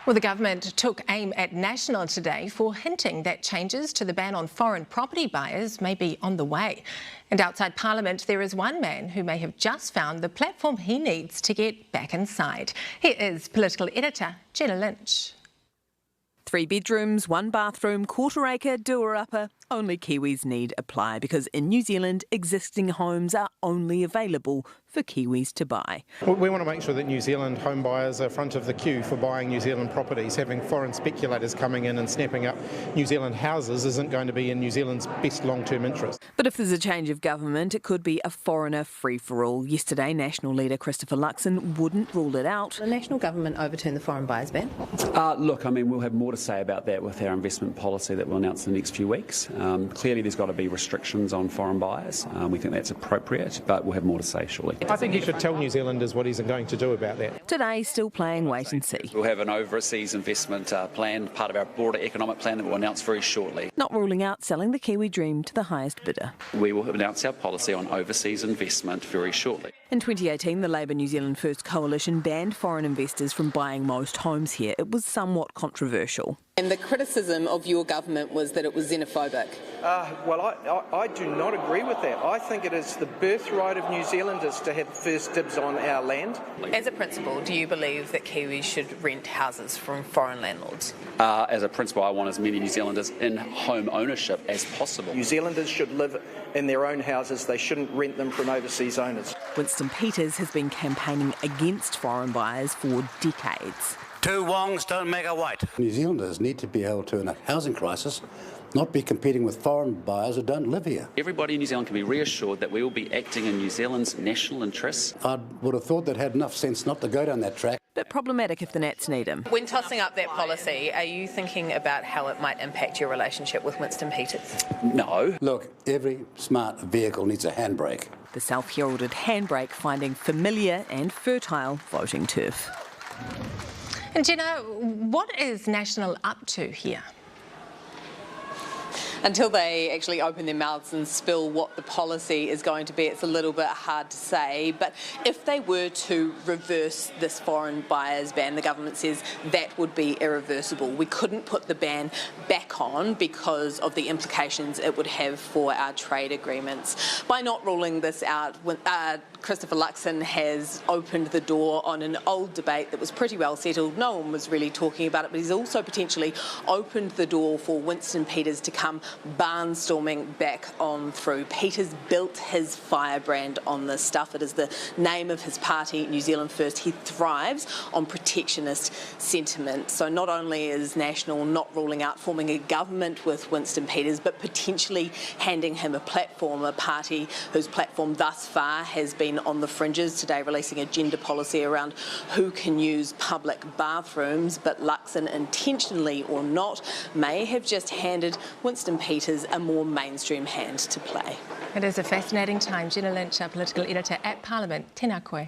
Well, the government took aim at National today for hinting that changes to the ban on foreign property buyers may be on the way. And outside Parliament, there is one man who may have just found the platform he needs to get back inside. Here is political editor Jenna Lynch. 3 bedrooms, 1 bathroom, quarter-acre, doer-upper. Only Kiwis need apply because in New Zealand, existing homes are only available for Kiwis to buy. We want to make sure that New Zealand home buyers are front of the queue for buying New Zealand properties. Having foreign speculators coming in and snapping up New Zealand houses isn't going to be in New Zealand's best long-term interest. But if there's a change of government, it could be a foreigner free-for-all. Yesterday, National leader Christopher Luxon wouldn't rule it out. The National government overturned the foreign buyers ban? Look, I mean, we'll have more to say about that with our investment policy that we'll announce in the next few weeks. Clearly, there's got to be restrictions on foreign buyers. We think that's appropriate, but we'll have more to say shortly. I think he should tell New Zealanders what he's going to do about that. Today, still playing wait and see. We'll have an overseas investment plan, part of our broader economic plan that we'll announce very shortly. Not ruling out selling the Kiwi dream to the highest bidder. We will announce our policy on overseas investment very shortly. In 2018, the Labour New Zealand First Coalition banned foreign investors from buying most homes here. It was somewhat controversial. And the criticism of your government was that it was xenophobic. Well, I do not agree with that. I think it is the birthright of New Zealanders to have first dibs on our land. As a principle, do you believe that Kiwis should rent houses from foreign landlords? As a principle, I want as many New Zealanders in home ownership as possible. New Zealanders should live in their own houses. They shouldn't rent them from overseas owners. Winston Peters has been campaigning against foreign buyers for decades. Two wrongs don't make a right. New Zealanders need to be able to, in a housing crisis, not be competing with foreign buyers who don't live here. Everybody in New Zealand can be reassured that we will be acting in New Zealand's national interests. I would have thought they'd had enough sense not to go down that track. Bit problematic if the Nats need him. When tossing up that policy, are you thinking about how it might impact your relationship with Winston Peters? No. Look, every smart vehicle needs a handbrake. The self-heralded handbrake finding familiar and fertile voting turf. And Jenna, what is National up to here? Until they actually open their mouths and spill what the policy is going to be, it's a little bit hard to say. But if they were to reverse this foreign buyers ban, the government says that would be irreversible. We couldn't put the ban back on because of the implications it would have for our trade agreements. By not ruling this out, Christopher Luxon has opened the door on an old debate that was pretty well settled. No one was really talking about it, but he's also potentially opened the door for Winston Peters to come barnstorming back on through. Peters built his firebrand on this stuff. It is the name of his party, New Zealand First. He thrives on protectionist sentiment. So not only is National not ruling out forming a government with Winston Peters, but potentially handing him a platform, a party whose platform thus far has been on the fringes, today releasing a gender policy around who can use public bathrooms, but Luxon, intentionally or not, may have just handed Winston Peters a more mainstream hand to play. It is a fascinating time. Jenna Lynch, our political editor at Parliament. Tēnā koe.